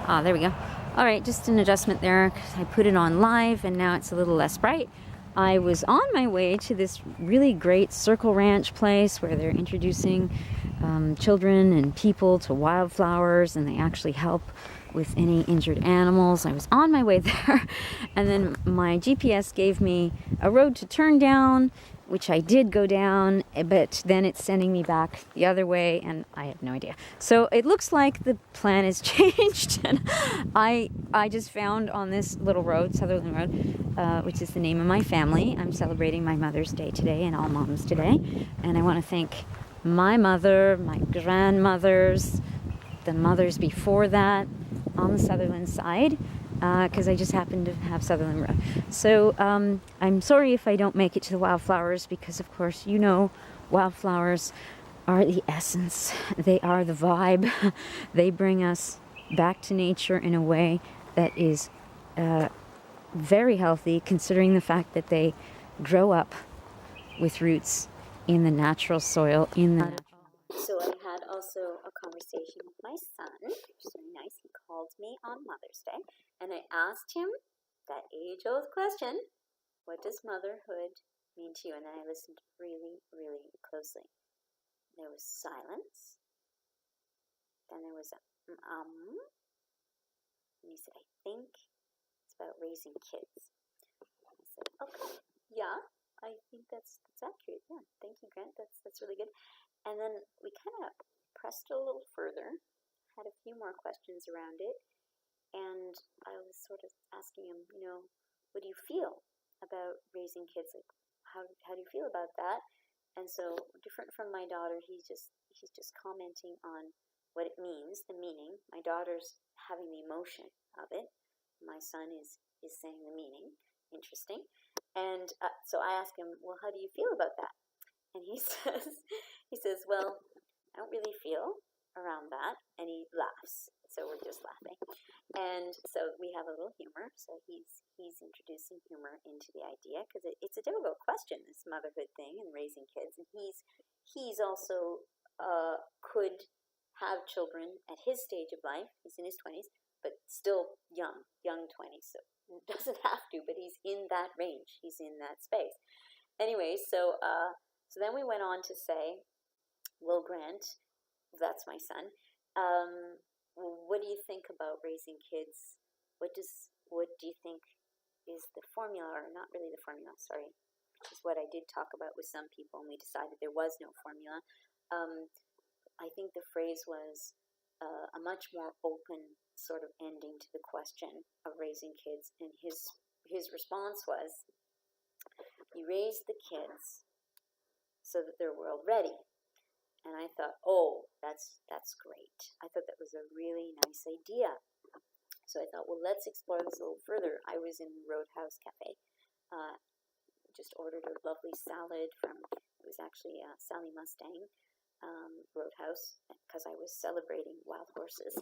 Ah, there we go. All right, just an adjustment there. I put it on live and now it's a little less bright. I was on my way to this really great Circle Ranch place where they're introducing children and people to wildflowers, and they actually help with any injured animals. I was on my way there, and then my GPS gave me a road to turn down, which I did go down, but then it's sending me back the other way, and I have no idea. So it looks like the plan has changed, and I just found on this little road, Sutherland Road, which is the name of my family. I'm celebrating my Mother's Day today and all moms today, and I want to thank my mother, my grandmothers, the mothers before that on the Sutherland side, because I just happen to have Sutherland Road. So I'm sorry if I don't make it to the wildflowers, because of course you know wildflowers are the essence. They are the vibe. They bring us back to nature in a way that is very healthy, considering the fact that they grow up with roots in the natural soil, in the natural. So I had also a conversation with my son, which is very nice. He called me on Mother's Day, and I asked him that age-old question, what does motherhood mean to you? And then I listened really, really closely. There was silence. Then there was and he said, I think it's about raising kids. I said, okay, yeah, I think that's accurate. Yeah, thank you, Grant. That's really good. And then we kind of pressed it a little further, had a few more questions around it, and I was sort of asking him, what do you feel about raising kids? Like, how do you feel about that? And so, different from my daughter, he's just commenting on what it means, the meaning. My daughter's having the emotion of it. My son is saying the meaning. Interesting. And so I asked him, well, how do you feel about that? And he says, well, I don't really feel around that. And he laughs. So we're just laughing. And so we have a little humor. So he's introducing humor into the idea, because it's a difficult question, this motherhood thing and raising kids. And he's also could have children at his stage of life. He's in his 20s, but still young 20s. So doesn't have to, but he's in that range. He's in that space. Anyway, so then we went on to say, well, Grant, that's my son, what do you think about raising kids? What do you think is the formula, or not really the formula, sorry, which is what I did talk about with some people, and we decided there was no formula. I think the phrase was a much more open sort of ending to the question of raising kids, and his response was, you raise the kids so that they're world ready. And I thought, oh, that's great. I thought that was a really nice idea. So I thought, well, let's explore this a little further. I was in Roadhouse Cafe, just ordered a lovely salad from, it was actually Sally Mustang Roadhouse, because I was celebrating wild horses,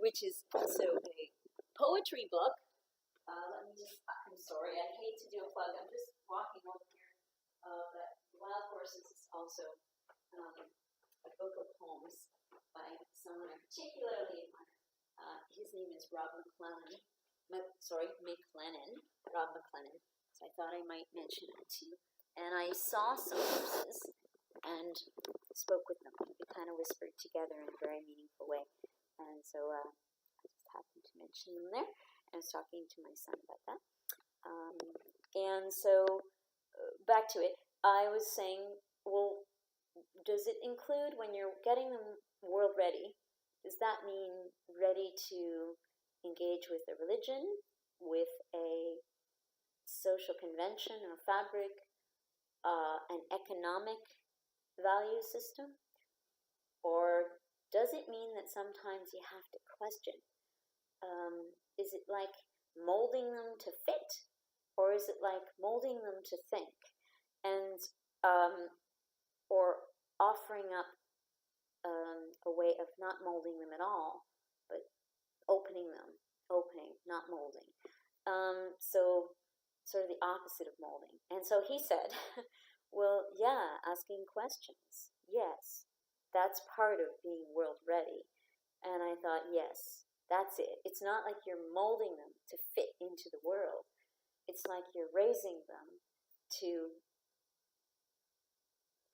which is also a poetry book. I'm sorry, I hate to do a plug. I'm just walking over here. But Wild Horses is also a book of poems by someone I particularly admire. His name is Rob McClellan. Rob McClellan. So I thought I might mention that to you. And I saw some horses and spoke with them. We kind of whispered together in a very meaningful way. And so I just happened to mention them there. I was talking to my son about that. And so back to it, I was saying, well, does it include, when you're getting them world ready, does that mean ready to engage with a religion, with a social convention or fabric, an economic value system? Or does it mean that sometimes you have to question? Is it like molding them to fit, or is it like molding them to think? And or offering up a way of not molding them at all, but opening, not molding. So sort of the opposite of molding. And so he said, well, yeah, asking questions. Yes, that's part of being world ready. And I thought, yes, that's it. It's not like you're molding them to fit into the world. It's like you're raising them to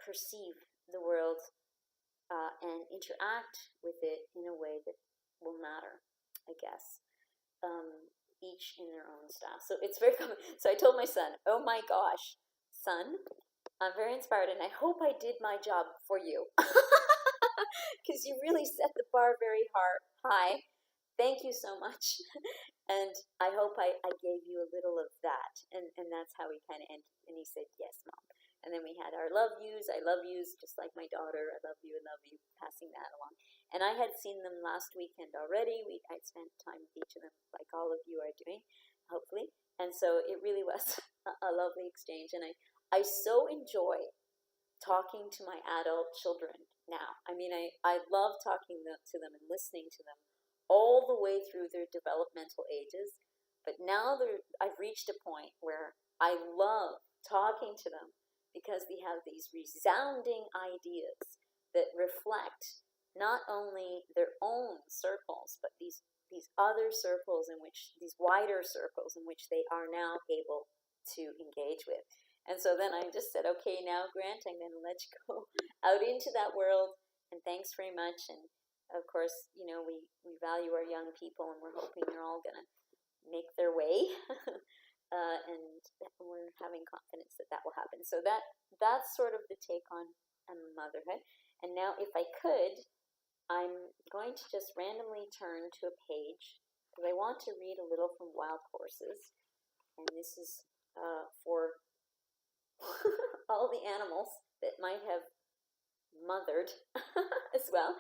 perceive the world and interact with it in a way that will matter, I guess. Each in their own style. So it's very common. So I told my son, oh my gosh, son, I'm very inspired and I hope I did my job for you. Because you really set the bar very high. Thank you so much. And I hope I gave you a little of that. And that's how we kind of ended. And he said, yes, Mom. And then we had our love yous, I love yous, just like my daughter, I love you, passing that along. And I had seen them last weekend already. I'd spent time with each of them, like all of you are doing, hopefully. And so it really was a lovely exchange. And I so enjoy talking to my adult children now. I mean, I love talking to them and listening to them all the way through their developmental ages. But now I've reached a point where I love talking to them because they have these resounding ideas that reflect not only their own circles, but these other circles these wider circles in which they are now able to engage with. And so then I just said, okay, now Grant, I'm going to let you go out into that world, and thanks very much. And of course, we value our young people, and we're hoping they're all going to make their way. And we're having confidence that will happen. So that's sort of the take on motherhood. And now, if I could, I'm going to just randomly turn to a page because I want to read a little from Wild Horses. And this is for all the animals that might have mothered as well,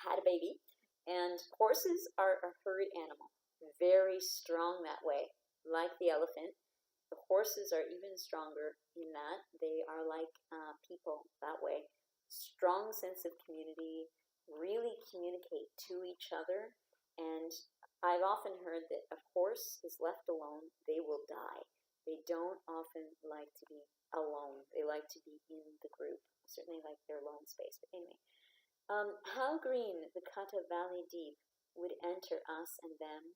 had a baby. And horses are a herd animal, very strong that way. Like the elephant, the horses are even stronger in that they are like people that way. Strong sense of community, really communicate to each other. And I've often heard that a horse is left alone, they will die. They don't often like to be alone. They like to be in the group, certainly like their lone space. But anyway, how green the cut of valley deep would enter us and them.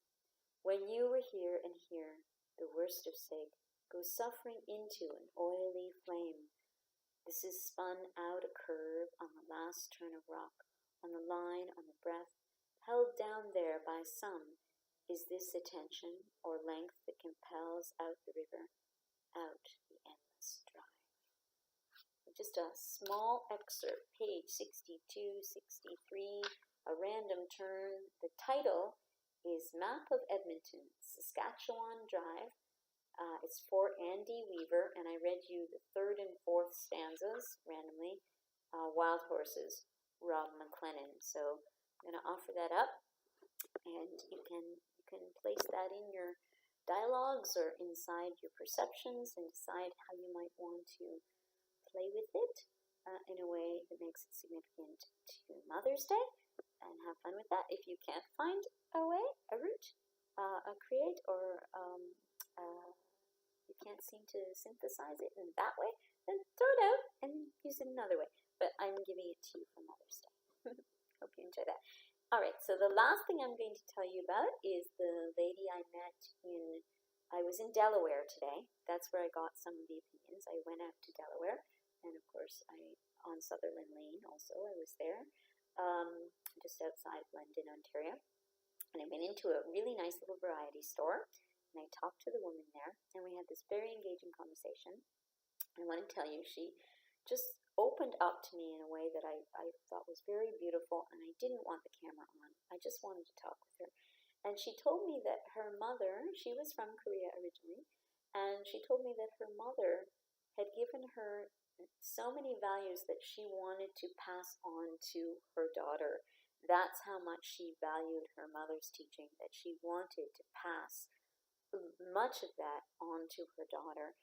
When you were here and here, the worst of sig goes suffering into an oily flame. This is spun out a curve on the last turn of rock, on the line, on the breath, held down there by some. Is this attention or length that compels out the river, out the endless drive? Just a small excerpt, page 62, 63, a random turn. The title is Map of Edmonton, Saskatchewan Drive. It's for Andy Weaver, and I read you the third and fourth stanzas randomly. Wild Horses, Rob McLennan. So I'm going to offer that up, and you can place that in your dialogues or inside your perceptions and decide how you might want to play with it in a way that makes it significant to Mother's Day, and have fun with that. If you can't find a way, a route, a create, or you can't seem to synthesize it in that way, then throw it out and use it another way. But I'm giving it to you for Mother's Day. Hope you enjoy that. All right, so the last thing I'm going to tell you about is the lady I met I was in Delaware today. That's where I got some of the opinions. I went out to Delaware, and of course, on Sutherland Lane also, I was there, just outside of London, Ontario. And I went into a really nice little variety store, and I talked to the woman there, and we had this very engaging conversation. And I want to tell you, she just opened up to me in a way that I thought was very beautiful, and I didn't want the camera on. I just wanted to talk with her. And she told me that her mother, she was from Korea originally, and she told me that her mother had given her so many values that she wanted to pass on to her daughter. That's how much she valued her mother's teaching, that she wanted to pass much of that on to her daughter,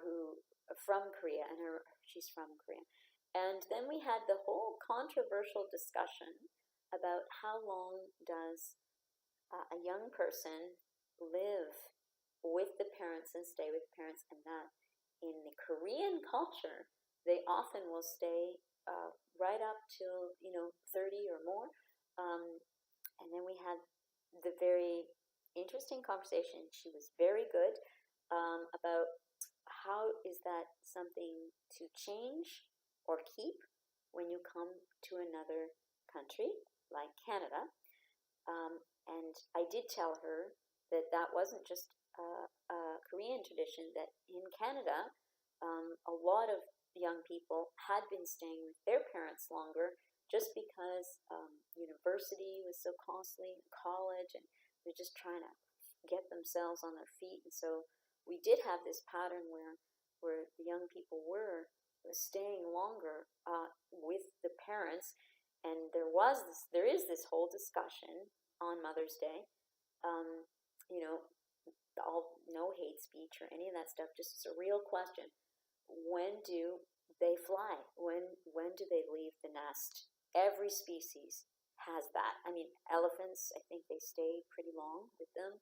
who from Korea, and she's from Korea. And then we had the whole controversial discussion about how long does a young person live with the parents and stay with parents, and that in the Korean culture, they often will stay right up till 30 or more. And then we had the very interesting conversation. She was very good about how is that something to change or keep when you come to another country like Canada. And I did tell her that that wasn't just a Korean tradition, that in Canada, a lot of young people had been staying with their parents longer just because university was so costly, college, and they're just trying to get themselves on their feet. And so we did have this pattern where the young people were staying longer with the parents, and there is this whole discussion on Mother's Day. You know, no hate speech or any of that stuff. Just it's a real question. When do they fly? When do they leave the nest? Every species has that. I mean, elephants, I think they stay pretty long with them.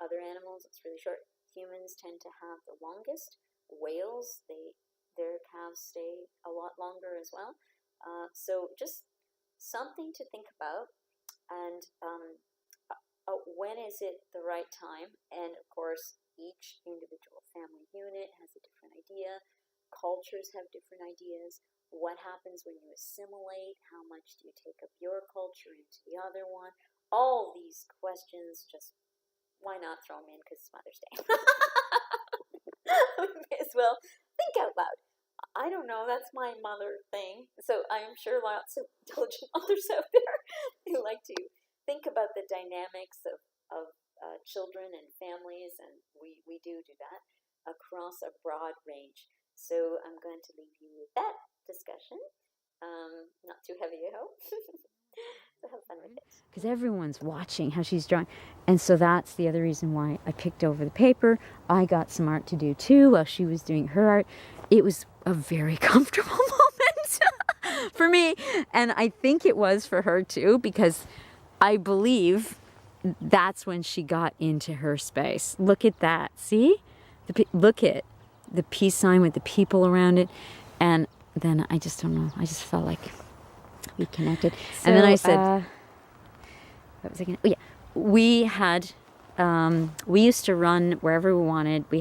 Other animals, it's really short. Humans tend to have the longest. Whales, their calves stay a lot longer as well. So just something to think about. And when is it the right time? And of course, each individual family unit has a different idea. Cultures have different ideas. What happens when you assimilate? How much do you take of your culture into the other one? All these questions, just why not throw them in because it's Mother's Day? We may as well think out loud. I don't know, that's my mother thing. So I'm sure lots of intelligent mothers out there who like to think about the dynamics of children and families, and we do that across a broad range. So I'm going to leave you with that discussion. Not too heavy, I hope. So have fun with it. Because everyone's watching how she's drawing. And so that's the other reason why I picked over the paper. I got some art to do too while she was doing her art. It was a very comfortable moment for me. And I think it was for her too, because I believe that's when she got into her space. Look at that. See? Look at the peace sign with the people around it. And then I just don't know. I just felt like we connected. So, and then I said, what was I going to? Oh, yeah. We had, we used to run wherever we wanted. We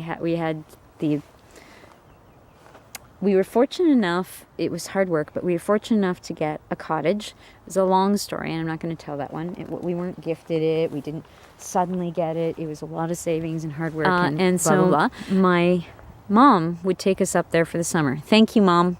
were fortunate enough, it was hard work, but we were fortunate enough to get a cottage. It was a long story, and I'm not going to tell that one. We weren't gifted it. We didn't suddenly get it. It was a lot of savings and hard work. And blah, so blah, blah. My mom would take us up there for the summer. Thank you, Mom.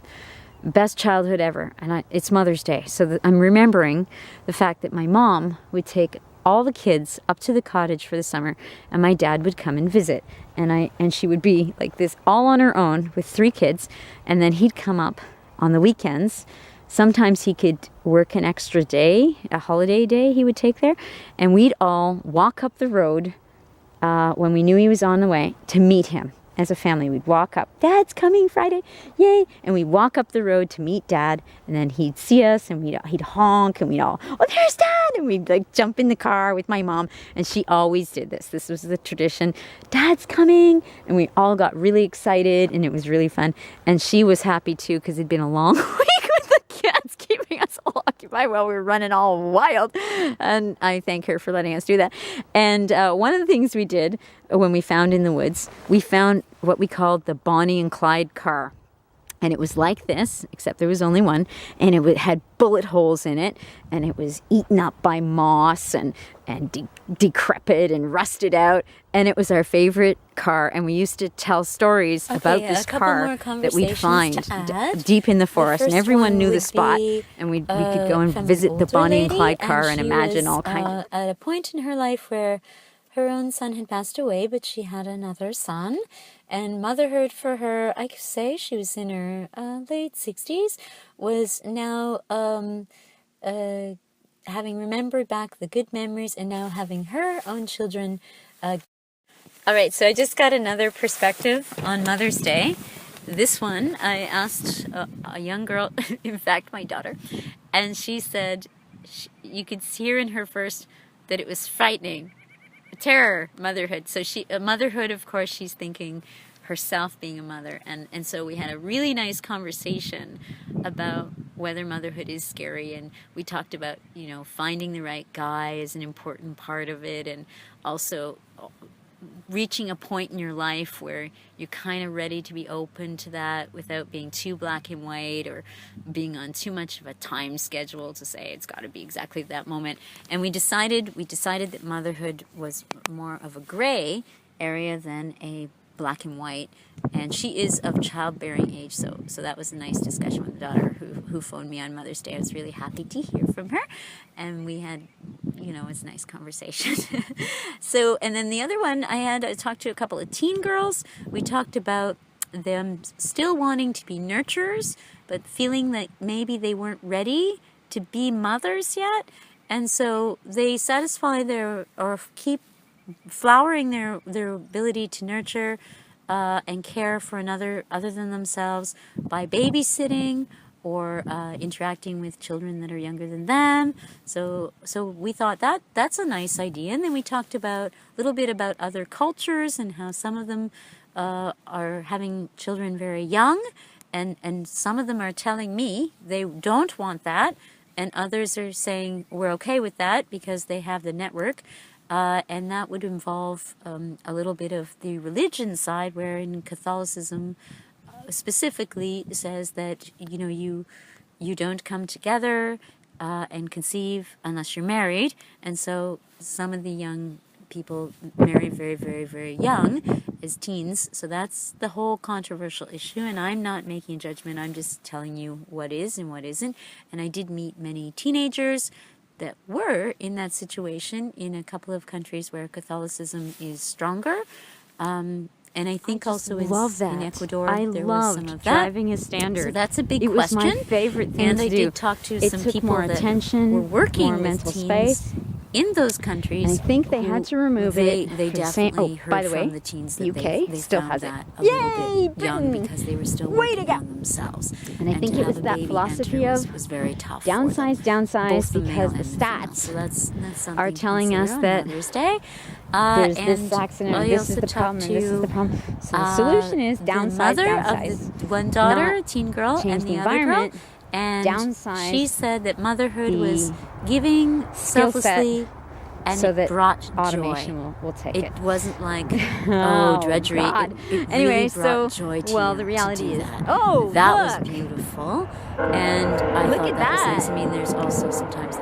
Best childhood ever. And it's Mother's Day. So I'm remembering the fact that my mom would take all the kids up to the cottage for the summer, and my dad would come and visit. And she would be like this all on her own with 3 kids, and then he'd come up on the weekends. Sometimes he could work an extra day, a holiday day he would take there, and we'd all walk up the road when we knew he was on the way to meet him. As a family, we'd walk up, Dad's coming Friday, yay! And we'd walk up the road to meet Dad, and then he'd see us, and he'd honk, and we'd all, oh, there's Dad! And we'd like jump in the car with my mom, and she always did this. This was the tradition. Dad's coming! And we all got really excited, and it was really fun. And she was happy too, because it'd been a long week with the kids, keeping us all occupied while we were running all wild. And I thank her for letting us do that. And one of the things we did when we found in the woods, we found what we called the Bonnie and Clyde car. And it was like this, except there was only one, and it had bullet holes in it, and it was eaten up by moss and decrepit and rusted out, and it was our favorite car, and we used to tell stories about this car that we'd find deep in the forest, and everyone knew the spot, and we could go and visit the Bonnie and Clyde car and imagine all kinds of... At a point in her life where her own son had passed away, but she had another son, and motherhood for her, I could say she was in her late 60s, was now having remembered back the good memories and now having her own children. All right, so I just got another perspective on Mother's Day. This one, I asked a young girl, in fact, my daughter, and she said you could hear in her first that it was frightening. Terror, motherhood. So motherhood, of course, she's thinking herself being a mother. And so we had a really nice conversation about whether motherhood is scary, and we talked about, finding the right guy is an important part of it, and also reaching a point in your life where you're kind of ready to be open to that without being too black and white or being on too much of a time schedule to say it's got to be exactly that moment. And we decided that motherhood was more of a gray area than a black and white, and she is of childbearing age, so that was a nice discussion with the daughter who phoned me on Mother's Day. I was really happy to hear from her, and we had, it was a nice conversation. So, and then the other one I talked to a couple of teen girls. We talked about them still wanting to be nurturers, but feeling that maybe they weren't ready to be mothers yet, and so they satisfy or keep flowering their ability to nurture and care for another other than themselves by babysitting or interacting with children that are younger than them. So we thought that's a nice idea. And then we talked a little bit about other cultures and how some of them are having children very young, and some of them are telling me they don't want that, and others are saying we're okay with that because they have the network. And that would involve a little bit of the religion side, where in Catholicism specifically says that you don't come together and conceive unless you're married, and so some of the young people marry very, very, very young as teens. So that's the whole controversial issue, and I'm not making a judgment. I'm just telling you what is and what isn't. And I did meet many teenagers that were in that situation in a couple of countries where Catholicism is stronger. And I think also in Ecuador there was some of that. Driving a standard. So that's a big it question. It was my favorite thing and to I do. did talk to it some took people more that attention, were working more with mental teens space in those countries. And I think they had to remove it. They definitely heard by the way, from the teens that UK they still found has that it. a little bit young because they were still working on themselves. And I think to it was have a that baby philosophy enter of was very tough. downsize, because the stats So that's something are telling us that Mother's Day. There's And this accident, I this is also the problem, talked and this is to, the problem. So the solution is downsize, the mother downsize. of the one daughter, Not teen girl, change and the the other girl. environment, And downsize she said that motherhood the was giving skill set selflessly, and so it that brought automation joy. will take It it. wasn't like, Oh, drudgery. God. It Anyway, really brought so, joy to well, you the to reality do is, that. oh, that look. was beautiful. And I Look thought at that was that. nice. I mean, there's also sometimes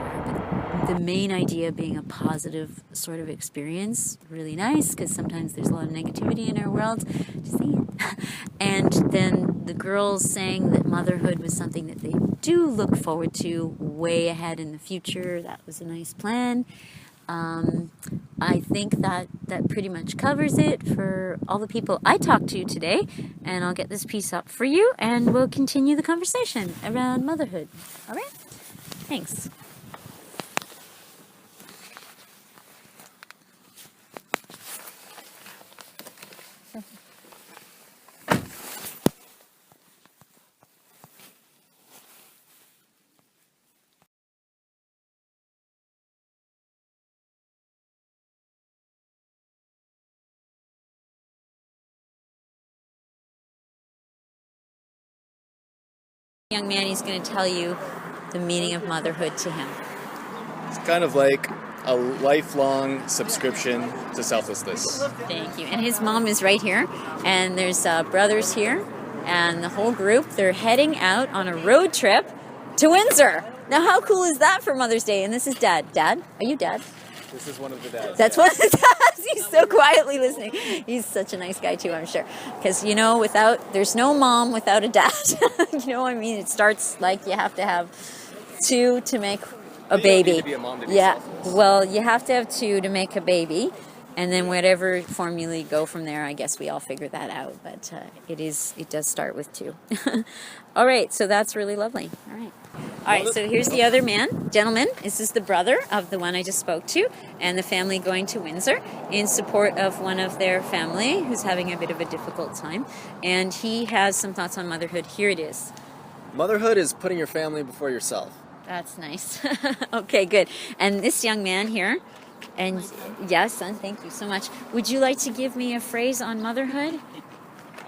the main idea being a positive sort of experience, really nice, because sometimes there's a lot of negativity in our world. Just saying. And then the girls saying that motherhood was something that they do look forward to way ahead in the future. That was a nice plan. I think that pretty much covers it for all the people I talked to today, and I'll get this piece up for you, and we'll continue the conversation around motherhood. All right? Thanks. Young man, he's going to tell you the meaning of motherhood to him. It's kind of like a lifelong subscription to selflessness. Thank you. And his mom is right here, and there's brothers here, and the whole group, they're heading out on a road trip to Windsor. Now, how cool is that for Mother's Day? And this is Dad. Dad? Are you Dad? This is one of the dads. That's one of the dads. He's so quietly listening. He's such a nice guy, too, I'm sure. Because, there's no mom without a dad. I mean? It starts like you have to have two to make a baby. You don't need to be a mom to be selfless. Well, you have to have two to make a baby. And then whatever formula you go from there, I guess we all figure that out. But it does start with two. All right, so that's really lovely. All right, so here's the other gentleman. This is the brother of the one I just spoke to, and the family going to Windsor in support of one of their family who's having a bit of a difficult time. And he has some thoughts on motherhood. Here it is. Motherhood is putting your family before yourself. That's nice. Okay, good. And this young man here, and yes, son, thank you so much. Would you like to give me a phrase on motherhood?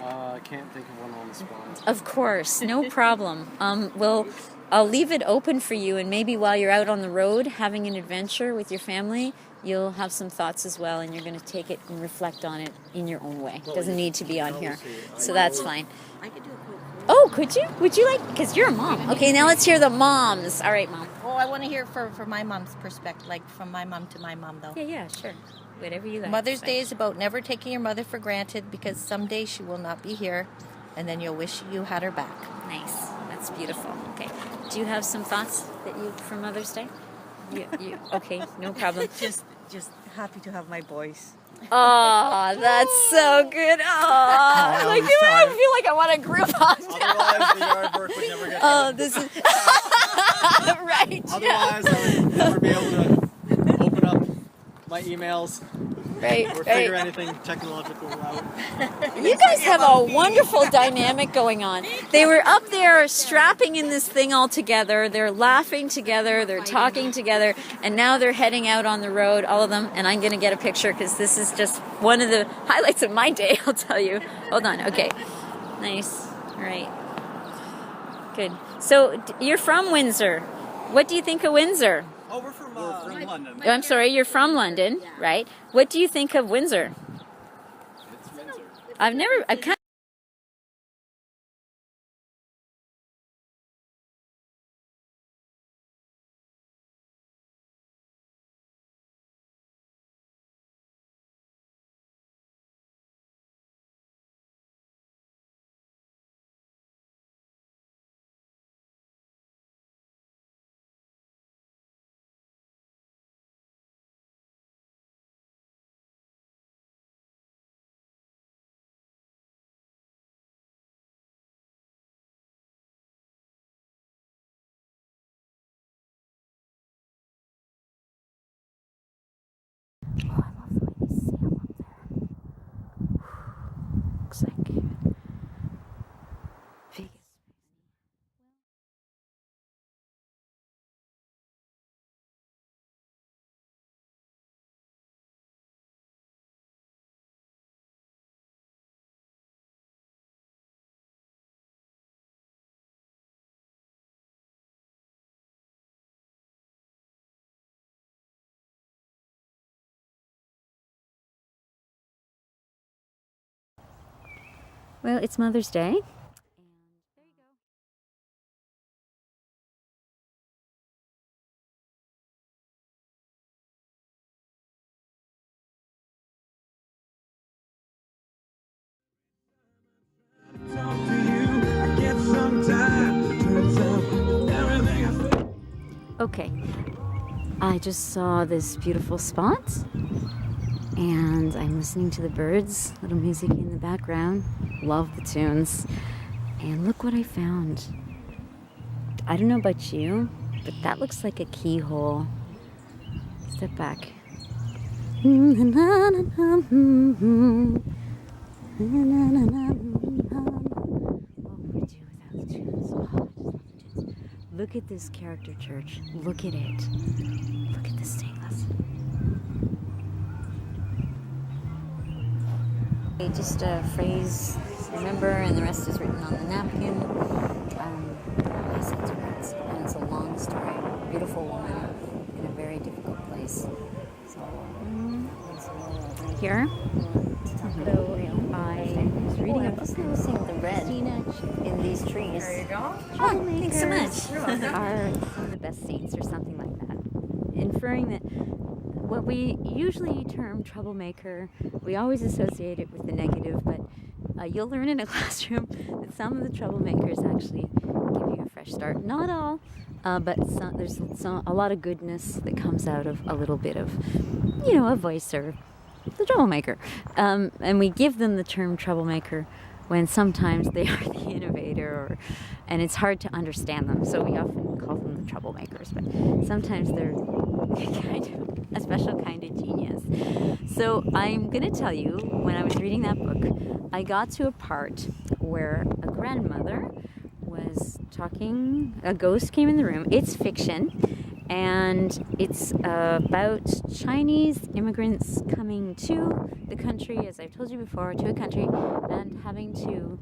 I can't think of one on the spot. Of course, no problem. Well, I'll leave it open for you, and maybe while you're out on the road having an adventure with your family, you'll have some thoughts as well, and you're going to take it and reflect on it in your own way. It doesn't need to be on here. So that's fine. I could do a quote. Oh, could you? Would you like? Because you're a mom. Okay, now let's hear the moms. All right, Mom. Oh, I want to hear for my mom's perspective, like from my mom to my mom, though. Yeah, sure. Whatever you like. Mother's Day is about never taking your mother for granted because someday she will not be here, and then you'll wish you had her back. Nice. That's beautiful. Okay. Do you have some thoughts that you for Mother's Day? Okay, no problem. Just happy to have my boys. Oh, that's so good. Oh, like I feel like I want to group hug. Otherwise, the yard work would never get Oh, done. this is right. Otherwise, I would never be able to open up my emails Right, or figure right. anything technological out. You guys have a wonderful dynamic going on. They were up there strapping in this thing all together. They're laughing together. They're talking together. And now they're heading out on the road, all of them. And I'm going to get a picture because this is just one of the highlights of my day, I'll tell you. Hold on. Okay. Nice. All right. Good. So you're from Windsor. What do you think of Windsor? Oh, we're from London. Oh, I'm sorry, you're from London, right? What do you think of Windsor? It's Windsor. I've kind looks like Vegas. Well, it's Mother's Day. Okay, I just saw this beautiful spot and I'm listening to the birds, little music in the background. Love the tunes. And look what I found. I don't know about you, but that looks like a keyhole. Step back. What would we do without the tunes? Oh, I just love the tunes. Look at this character church. Look at it. Look at the stainless. Just a phrase, remember, and the rest is written on the napkin. Yes, it's words, and it's a long story. Beautiful woman in a very difficult place. So, right here. So, I was reading a book noticing the red in these trees. There you go. Oh, thanks so much. Are some of the best saints or something like that, inferring that what we usually term troublemaker, we always associate it with the negative, but you'll learn in a classroom that some of the troublemakers actually give you a fresh start. Not all, but there's a lot of goodness that comes out of a little bit of, a voice or the troublemaker. And we give them the term troublemaker when sometimes they are the innovator, and it's hard to understand them. So we often call them the troublemakers, but sometimes they're kind of a special kind of genius. So I'm going to tell you, when I was reading that book, I got to a part where a grandmother was talking, a ghost came in the room. It's fiction, and it's about Chinese immigrants coming to the country, as I've told you before, to a country and having to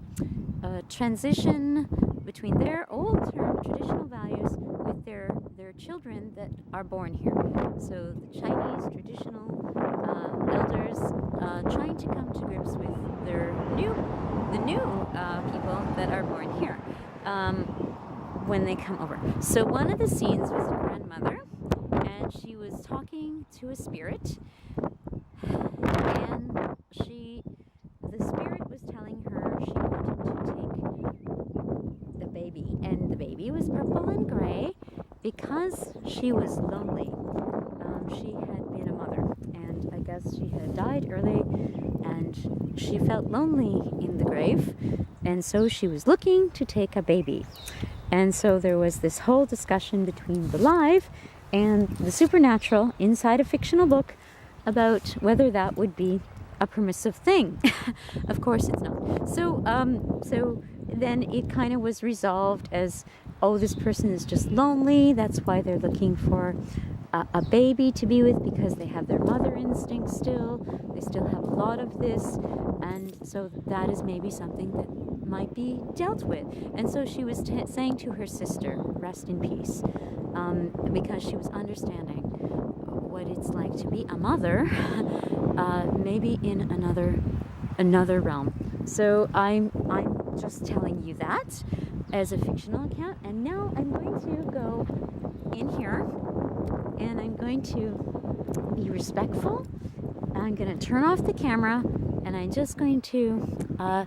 transition between their old term traditional values with their children that are born here. So the Chinese traditional elders trying to come to grips with the new people that are born here when they come over. So one of the scenes was a grandmother, and she was talking to a spirit, and the spirit was telling her she wanted to take the baby, and the baby was purple and gray because she was lonely. She had been a mother, and I guess she had died early, and she felt lonely in the grave, and so she was looking to take a baby. And so there was this whole discussion between the live and the supernatural inside a fictional book about whether that would be a permissive thing. Of course it's not. So then it kind of was resolved as, oh, this person is just lonely, that's why they're looking for a baby to be with, because they have their mother instinct still, they still have a lot of this, and so that is maybe something that might be dealt with. And so she was saying to her sister, rest in peace, because she was understanding what it's like to be a mother, maybe in another realm. So I'm just telling you that as a fictional account, and now I'm going to go in here and I'm going to be respectful. I'm going to turn off the camera, and I'm just going to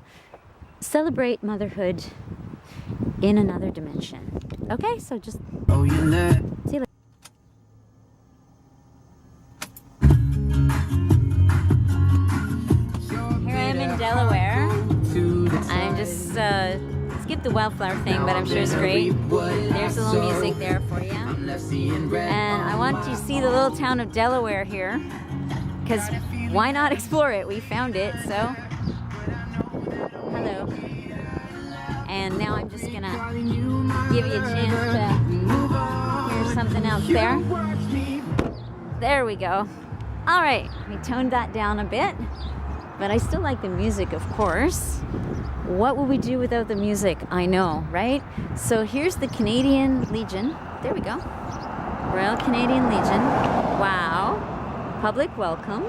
celebrate motherhood in another dimension. Okay, so just see you later. Here I am in Delaware. I'm just skip the wildflower thing, but I'm sure it's great. There's a little music there for you. And I want you to see the little town of Delaware here, because why not explore it? We found it, so hello. And now I'm just gonna give you a chance to hear something else there. There we go. All right, we toned that down a bit, but I still like the music, of course. What would we do without the music? I know, right? So here's the Canadian Legion. There we go. Royal Canadian Legion. Wow. Public welcome.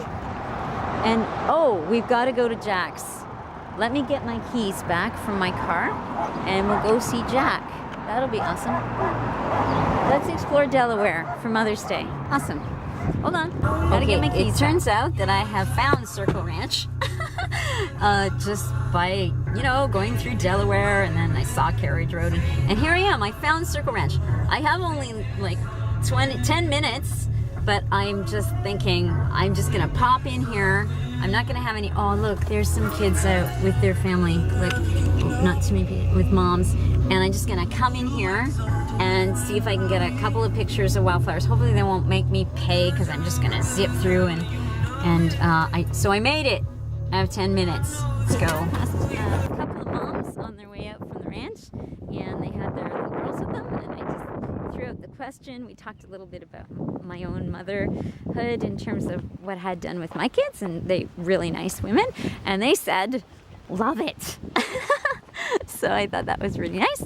And oh, we've got to go to Jack's. Let me get my keys back from my car and we'll go see Jack. That'll be awesome. Let's explore Delaware for Mother's Day. Awesome. Hold on. Gotta get my keys. It turns out that I have found Circle Ranch just by, going through Delaware, and then I saw Carriage Road, and here I am. I found Circle Ranch. I have only like 10 minutes, but I'm just thinking I'm just gonna pop in here. I'm not gonna have any, oh look, there's some kids out with their family, like not too many people, with moms, and I'm just gonna come in here and see if I can get a couple of pictures of wildflowers. Hopefully they won't make me pay, because I'm just gonna zip through, so I made it. I have 10 minutes. Let's go. A couple of moms on their way out from the ranch, and they had their little girls with them, and I just threw out the question. We talked a little bit about my own motherhood in terms of what I had done with my kids, and they really nice women, and they said, love it. So I thought that was really nice.